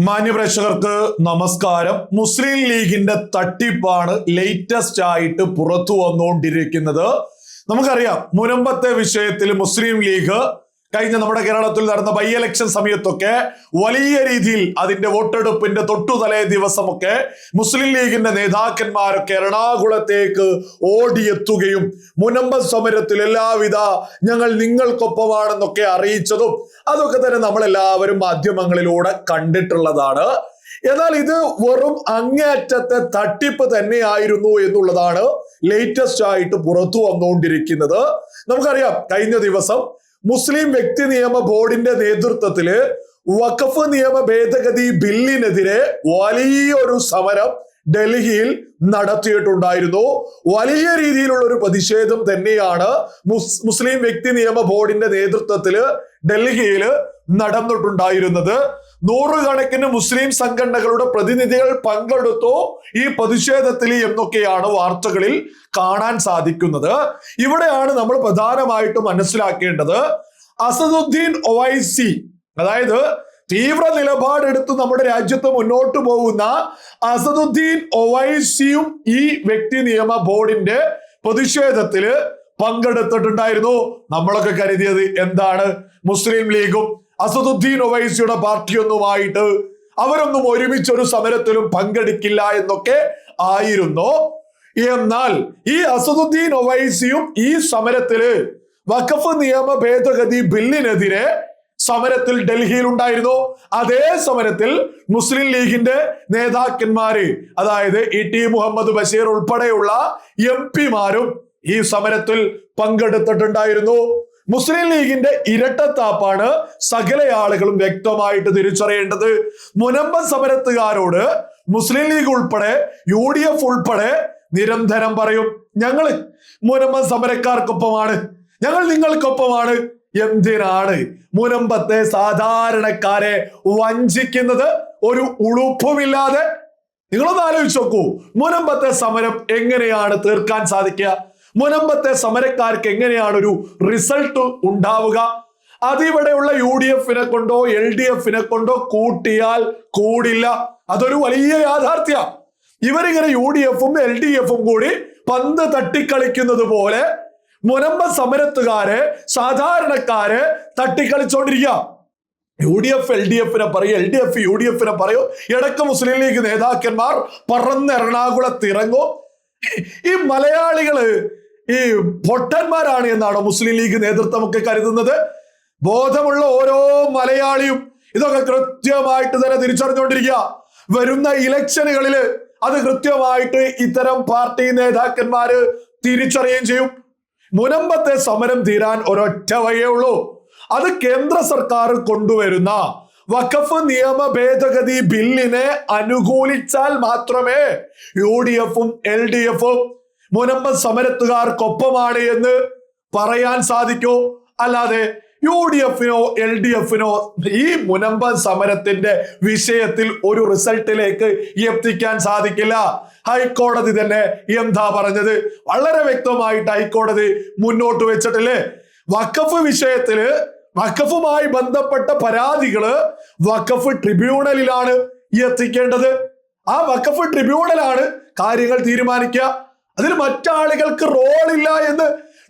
മാന്യപ്രേക്ഷകർക്ക് നമസ്കാരം. മുസ്ലിം ലീഗിന്റെ തട്ടിപ്പാണ് ലേറ്റസ്റ്റ് ആയിട്ട് പുറത്തു വന്നുകൊണ്ടിരിക്കുന്നത്. നമുക്കറിയാം, മുനമ്പത്തെ വിഷയത്തിൽ മുസ്ലിം ലീഗ് കഴിഞ്ഞ നമ്മുടെ കേരളത്തിൽ നടന്ന ബൈ ഇലക്ഷൻ സമയത്തൊക്കെ വലിയ രീതിയിൽ അതിന്റെ വോട്ടെടുപ്പിന്റെ തൊട്ടുതലേ ദിവസമൊക്കെ മുസ്ലിം ലീഗിന്റെ നേതാക്കന്മാരൊക്കെ എറണാകുളത്തേക്ക് ഓടിയെത്തുകയും മുനമ്പം സമരത്തിൽ എല്ലാവിധ ഞങ്ങൾ നിങ്ങൾക്കൊപ്പമാണെന്നൊക്കെ അറിയിച്ചതും അതൊക്കെ തന്നെ നമ്മളെല്ലാവരും മാധ്യമങ്ങളിലൂടെ കണ്ടിട്ടുള്ളതാണ്. എന്നാൽ ഇത് വെറും അങ്ങേയറ്റത്തെ തട്ടിപ്പ് തന്നെയായിരുന്നു എന്നുള്ളതാണ് ലേറ്റസ്റ്റ് ആയിട്ട് പുറത്തു വന്നുകൊണ്ടിരിക്കുന്നത്. നമുക്കറിയാം, കഴിഞ്ഞ ദിവസം മുസ്ലിം വ്യക്തി നിയമ ബോർഡിന്റെ നേതൃത്വത്തില് വഖഫ് നിയമ ഭേദഗതി ബില്ലിനെതിരെ വലിയൊരു സമരം ഡൽഹിയിൽ നടത്തിയിട്ടുണ്ടായിരുന്നു. വലിയ രീതിയിലുള്ള ഒരു പ്രതിഷേധം തന്നെയാണ് മുസ്ലിം വ്യക്തി നിയമ ബോർഡിന്റെ നേതൃത്വത്തില് ഡൽഹിയിൽ നടന്നിട്ടുണ്ടായിരുന്നത്. നൂറുകണക്കിന് മുസ്ലിം സംഘടനകളുടെ പ്രതിനിധികൾ പങ്കെടുത്തു ഈ പ്രതിഷേധത്തിൽ എന്നൊക്കെയാണ് വാർത്തകളിൽ കാണാൻ സാധിക്കുന്നത്. ഇവിടെയാണ് നമ്മൾ പ്രധാനമായിട്ടും മനസ്സിലാക്കേണ്ടത്, അസദുദ്ദീൻ ഒവൈസി, അതായത് തീവ്ര നിലപാടെടുത്ത് നമ്മുടെ രാജ്യത്ത് മുന്നോട്ട് പോകുന്ന അസദുദ്ദീൻ ഒവൈസിയും ഈ വ്യക്തി നിയമ ബോർഡിന്റെ പ്രതിഷേധത്തില് പങ്കെടുത്തിട്ടുണ്ടായിരുന്നു. നമ്മളൊക്കെ കരുതിയത് എന്താണ്, മുസ്ലിം ലീഗും അസദുദ്ദീൻ ഒവൈസിയുടെ പാർട്ടിയൊന്നുമായിട്ട് അവരൊന്നും ഒരുമിച്ചൊരു സമരത്തിലും പങ്കെടുക്കില്ല എന്നൊക്കെ ആയിരുന്നു. എന്നാൽ ഈ അസദുദ്ദീൻ ഒവൈസിയും ഈ സമരത്തില് വഖഫ് നിയമ ഭേദഗതി ബില്ലിനെതിരെ സമരത്തിൽ ഡൽഹിയിൽ ഉണ്ടായിരുന്നു. അതേ സമരത്തിൽ മുസ്ലിം ലീഗിന്റെ നേതാക്കന്മാര്, അതായത് ഇ.ടി. മുഹമ്മദ് ബഷീർ ഉൾപ്പെടെയുള്ള എംപിമാരും ഈ സമരത്തിൽ പങ്കെടുത്തിട്ടുണ്ടായിരുന്നു. മുസ്ലിം ലീഗിന്റെ ഇരട്ടത്താപ്പാണ് സകല ആളുകളും വ്യക്തമായിട്ട് തിരിച്ചറിയേണ്ടത്. മുനമ്പം സമരത്തുകാരോട് മുസ്ലിം ലീഗ് ഉൾപ്പെടെ UDF ഉൾപ്പെടെ നിരന്തരം പറയും, ഞങ്ങള് മുനമ്പം സമരക്കാർക്കൊപ്പമാണ്, ഞങ്ങൾ നിങ്ങൾക്കൊപ്പമാണ്. എന്തിനാണ് മുനമ്പത്തെ സാധാരണക്കാരെ വഞ്ചിക്കുന്നത്? ഒരു ഉളുപ്പുമില്ലാതെ. നിങ്ങളൊന്ന് ആലോചിച്ച് നോക്കൂ, മുനമ്പത്തെ സമരം എങ്ങനെയാണ് തീർക്കാൻ സാധിക്കുക? മുനമ്പത്തെ സമരക്കാർക്ക് എങ്ങനെയാണ് ഒരു റിസൾട്ട് ഉണ്ടാവുക? അതിവിടെയുള്ള UDF-നെ കൊണ്ടോ LDF-നെ കൊണ്ടോ കൂട്ടിയാൽ കൂടില്ല. അതൊരു വലിയ യാഥാർത്ഥ്യ. ഇവരിങ്ങനെ UDF-ഉം LDF-ഉം കൂടി പന്ത് തട്ടിക്കളിക്കുന്നത് പോലെ മുനമ്പം സമരത്തുകാരെ, സാധാരണക്കാരെ തട്ടിക്കളിച്ചോണ്ടിരിക്കുക. UDF LDF-നെ പറയും, LDF UDF-നെ പറയും. ഇടയ്ക്ക് മുസ്ലിം ലീഗ് നേതാക്കന്മാർ പറന്ന് എറണാകുളത്തിറങ്ങും. ഈ മലയാളികള് ഈ പൊട്ടന്മാരാണ് എന്നാണോ മുസ്ലിം ലീഗ് നേതൃത്വമൊക്കെ കരുതുന്നത്? ബോധമുള്ള ഓരോ മലയാളിയും ഇതൊക്കെ കൃത്യമായിട്ട് തന്നെ തിരിച്ചറിഞ്ഞുകൊണ്ടിരിക്കുക. വരുന്ന ഇലക്ഷനുകളില് അത് കൃത്യമായിട്ട് ഇത്തരം പാർട്ടി നേതാക്കന്മാര് തിരിച്ചറിയുകയും ചെയ്യും. മുനമ്പത്തെ സമരം തീരാൻ ഒരൊറ്റ വഴിയേ ഉള്ളൂ. അത് കേന്ദ്ര സർക്കാർ കൊണ്ടുവരുന്ന വഖഫ് നിയമ ഭേദഗതി ബില്ലിനെ അനുകൂലിച്ചാൽ മാത്രമേ UDF-ഉം LDF-ഉം മുനമ്പം സമരത്തുകാർക്കൊപ്പമാണ് എന്ന് പറയാൻ സാധിക്കൂ. അല്ലാതെ UDF-നോ LDF-നോ ഈ മുനമ്പം സമരത്തിന്റെ വിഷയത്തിൽ ഒരു റിസൾട്ടിലേക്ക് എത്തിക്കാൻ സാധിക്കില്ല. ഹൈക്കോടതി തന്നെ എന്താ പറഞ്ഞത്? വളരെ വ്യക്തമായിട്ട് ഹൈക്കോടതി മുന്നോട്ട് വെച്ചിട്ടില്ലേ, വഖഫ് വിഷയത്തില് വഖഫുമായി ബന്ധപ്പെട്ട പരാതികള് വഖഫ് ട്രിബ്യൂണലിലാണ് എത്തിക്കേണ്ടത്. ആ വഖഫ് ട്രിബ്യൂണലാണ് കാര്യങ്ങൾ തീരുമാനിക്കുക. അതിൽ മറ്റാളുകൾക്ക് റോളില്ല എന്ന്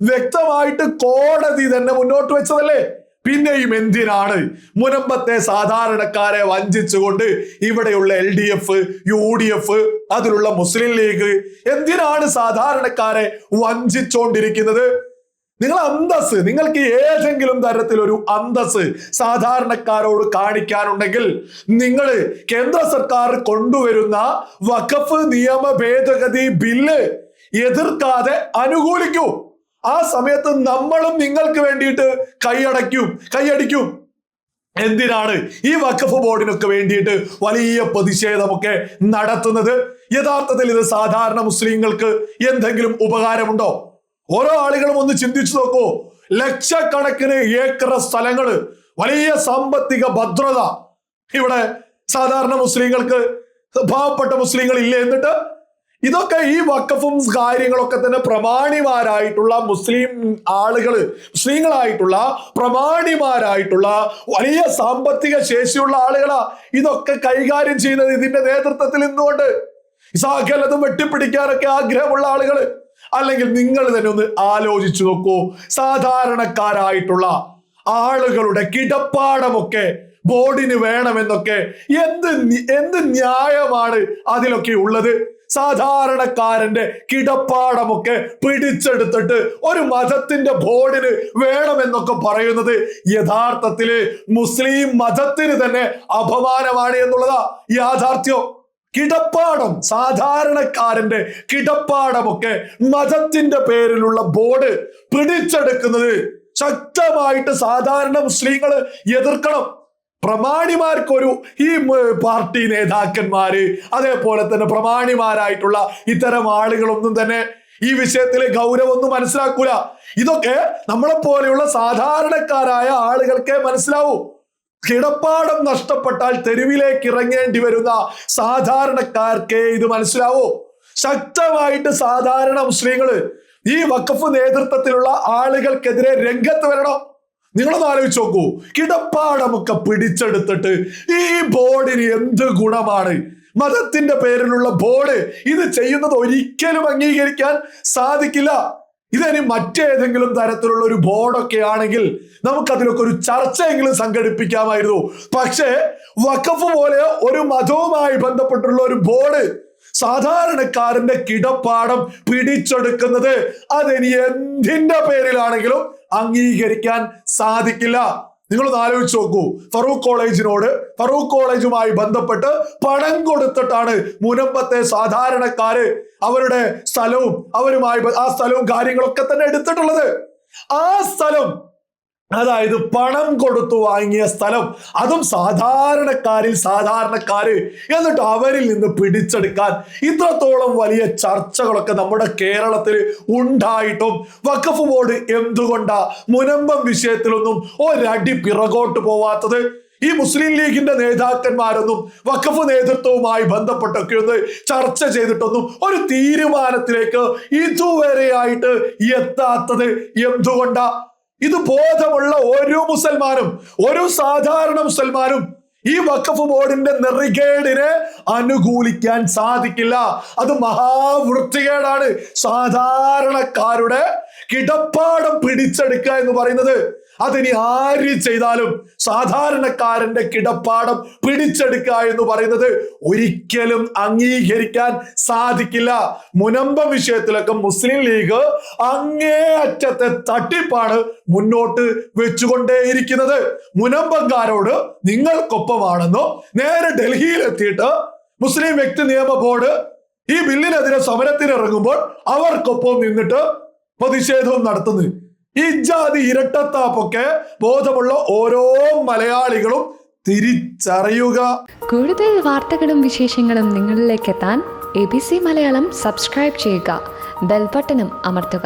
വ്യക്തമായിട്ട് കോടതി തന്നെ മുന്നോട്ട് വെച്ചതല്ലേ. പിന്നെയും എന്തിനാണ് മുനമ്പത്തെ സാധാരണക്കാരെ വഞ്ചിച്ചുകൊണ്ട് ഇവിടെയുള്ള LDF, UDF, അതിലുള്ള മുസ്ലിം ലീഗ് എന്തിനാണ് സാധാരണക്കാരെ വഞ്ചിച്ചോണ്ടിരിക്കുന്നത്? നിങ്ങൾക്ക് ഏതെങ്കിലും തരത്തിലൊരു അന്തസ് സാധാരണക്കാരോട് കാണിക്കാനുണ്ടെങ്കിൽ നിങ്ങൾ കേന്ദ്ര സർക്കാർ കൊണ്ടുവരുന്ന വഖഫ് നിയമ ഭേദഗതി ബില്ല് എതിർക്കാതെ അനുകൂലിക്കൂ. ആ സമയത്ത് നമ്മളും നിങ്ങൾക്ക് വേണ്ടിയിട്ട് കൈയടിക്കും. എന്തിനാണ് ഈ വഖഫ് ബോർഡിനൊക്കെ വേണ്ടിയിട്ട് വലിയ പ്രതിഷേധമൊക്കെ നടത്തുന്നത്? യഥാർത്ഥത്തിൽ ഇത് സാധാരണ മുസ്ലിങ്ങൾക്ക് എന്തെങ്കിലും ഉപകാരമുണ്ടോ? ഓരോ ആളുകളും ഒന്ന് ചിന്തിച്ചു നോക്കൂ. ലക്ഷക്കണക്കിന് ഏക്കർ സ്ഥലങ്ങള്, വലിയ സാമ്പത്തിക ഭദ്രത ഇവിടെ സാധാരണ മുസ്ലിങ്ങൾക്ക്, പാവപ്പെട്ട മുസ്ലിങ്ങൾ ഇല്ലേ? എന്നിട്ട് ഇതൊക്കെ ഈ വഖഫും കാര്യങ്ങളൊക്കെ തന്നെ പ്രമാണിമാരായിട്ടുള്ള മുസ്ലിങ്ങളായിട്ടുള്ള പ്രമാണിമാരായിട്ടുള്ള വലിയ സാമ്പത്തിക ശേഷിയുള്ള ആളുകളാ ഇതൊക്കെ കൈകാര്യം ചെയ്യുന്നത്. ഇതിന്റെ നേതൃത്വത്തിൽ നിന്നുകൊണ്ട് സകലതും വെട്ടിപ്പിടിക്കാനൊക്കെ ആഗ്രഹമുള്ള ആളുകൾ. അല്ലെങ്കിൽ നിങ്ങൾ തന്നെ ഒന്ന് ആലോചിച്ചു നോക്കൂ, സാധാരണക്കാരായിട്ടുള്ള ആളുകളുടെ കിടപ്പാടമൊക്കെ ബോർഡിന് വേണമെന്നൊക്കെ എന്ത് ന്യായമാണ് അതിലൊക്കെ ഉള്ളത്? സാധാരണക്കാരന്റെ കിടപ്പാടമൊക്കെ പിടിച്ചെടുത്തിട്ട് ഒരു മതത്തിന്റെ ബോർഡിന് വേണമെന്നൊക്കെ പറയുന്നത് യഥാർത്ഥത്തില് മുസ്ലിം മതത്തിന് തന്നെ അപമാനമാണ് എന്നുള്ളതാ യാഥാർത്ഥ്യം. കിടപ്പാടം, സാധാരണക്കാരന്റെ കിടപ്പാടമൊക്കെ മതത്തിന്റെ പേരിലുള്ള ബോർഡ് പിടിച്ചെടുക്കുന്നത് ശക്തമായിട്ട് സാധാരണ മുസ്ലിങ്ങൾ എതിർക്കണം. പ്രമാണിമാർക്കൊരു ഈ പാർട്ടി നേതാക്കന്മാര് അതേപോലെ തന്നെ പ്രമാണിമാരായിട്ടുള്ള ഇത്തരം ആളുകളൊന്നും തന്നെ ഈ വിഷയത്തിലെ ഗൗരവമൊന്നും മനസ്സിലാക്കൂല. ഇതൊക്കെ നമ്മളെ പോലെയുള്ള സാധാരണക്കാരായ ആളുകൾക്കേ മനസ്സിലാവൂ. കിടപ്പാടം നഷ്ടപ്പെട്ടാൽ തെരുവിലേക്ക് ഇറങ്ങേണ്ടി വരുന്ന സാധാരണക്കാർക്കേ ഇത് മനസ്സിലാവൂ. ശക്തമായിട്ട് സാധാരണ മുസ്ലിങ്ങള് ഈ വഖഫ് നേതൃത്വത്തിലുള്ള ആളുകൾക്കെതിരെ രംഗത്ത് വരണം. നിങ്ങളൊന്ന് ആലോചിച്ച് നോക്കൂ, കിടപ്പാടമൊക്കെ പിടിച്ചെടുത്തിട്ട് ഈ ബോർഡിന് എന്ത് ഗുണമാണ്? മതത്തിന്റെ പേരിലുള്ള ബോർഡ് ഇത് ചെയ്യുന്നത് ഒരിക്കലും അംഗീകരിക്കാൻ സാധിക്കില്ല. ഇതിനി മറ്റേതെങ്കിലും തരത്തിലുള്ള ഒരു ബോർഡൊക്കെ ആണെങ്കിൽ നമുക്കതിലൊക്കെ ഒരു ചർച്ചയെങ്കിലും സംഘടിപ്പിക്കാമായിരുന്നു. പക്ഷേ വഖഫ് പോലെ ഒരു മതവുമായി ബന്ധപ്പെട്ടുള്ള ഒരു ബോർഡ് സാധാരണക്കാരന്റെ കിടപ്പാടം പിടിച്ചെടുക്കുന്നത് അതിനി എന്തിന്റെ പേരിലാണെങ്കിലും അംഗീകരിക്കാൻ സാധിക്കില്ല. നിങ്ങളൊന്ന് ആലോചിച്ച് നോക്കൂ, ഫറൂഖ് കോളേജുമായി ബന്ധപ്പെട്ട് പണം കൊടുത്തിട്ടാണ് മുനമ്പത്തെ സാധാരണക്കാര് അവരുടെ സ്ഥലവും ആ സ്ഥലവും കാര്യങ്ങളൊക്കെ തന്നെ എടുത്തിട്ടുള്ളത്. ആ സ്ഥലം, അതായത് പണം കൊടുത്തു വാങ്ങിയ സ്ഥലം, അതും സാധാരണക്കാര് എന്നിട്ട് അവരിൽ നിന്ന് പിടിച്ചെടുക്കാൻ ഇത്രത്തോളം വലിയ ചർച്ചകളൊക്കെ നമ്മുടെ കേരളത്തിൽ ഉണ്ടായിട്ടും വഖഫ് ബോർഡ് എന്തുകൊണ്ടാ മുനമ്പം വിഷയത്തിലൊന്നും ഒരടി പിറകോട്ട് പോവാത്തത്? ഈ മുസ്ലിം ലീഗിന്റെ നേതാക്കന്മാരൊന്നും വഖഫ് നേതൃത്വവുമായി ബന്ധപ്പെട്ടൊക്കെ ഒന്ന് ചർച്ച ചെയ്തിട്ടൊന്നും ഒരു തീരുമാനത്തിലേക്ക് ഇതുവരെയായിട്ട് എത്താത്തത് എന്തുകൊണ്ടാ? ഇത് ബോധമുള്ള ഒരു സാധാരണ മുസൽമാനും ഈ വഖഫ് ബോർഡിന്റെ നെറികേടിനെ അനുകൂലിക്കാൻ സാധിക്കില്ല. അത് മഹാവൃത്തികേടാണ്. സാധാരണക്കാരുടെ കിടപ്പാടം പിടിച്ചെടുക്കുക എന്ന് പറയുന്നത് അതിനി ആര് ചെയ്താലും സാധാരണക്കാരന്റെ കിടപ്പാടം പിടിച്ചെടുക്കുക എന്ന് പറയുന്നത് ഒരിക്കലും അംഗീകരിക്കാൻ സാധിക്കില്ല. മുനമ്പം വിഷയത്തിലൊക്കെ മുസ്ലിം ലീഗ് അങ്ങേയറ്റത്തെ തട്ടിപ്പാണ് മുന്നോട്ട് വെച്ചുകൊണ്ടേയിരിക്കുന്നത്. മുനമ്പംകാരോട് നിങ്ങൾക്കൊപ്പമാണെന്നോ നേരെ ഡൽഹിയിൽ എത്തിയിട്ട് മുസ്ലിം വ്യക്തി നിയമ ബോർഡ് ഈ ബില്ലിനെതിരെ സമരത്തിന് ഇറങ്ങുമ്പോൾ അവർക്കൊപ്പം നിന്നിട്ട് പ്രതിഷേധവും നടത്തുന്നു. ഈ ജാതി ഇരട്ടത്താപ്പൊക്കെ ബോധമുള്ള ഓരോ മലയാളികളും തിരിച്ചറിയുക. കൂടുതൽ വാർത്തകളും വിശേഷങ്ങളും നിങ്ങളിലേക്ക് എത്താൻ ABC മലയാളം സബ്സ്ക്രൈബ് ചെയ്യുക, ബെൽ ബട്ടണും അമർത്തുക.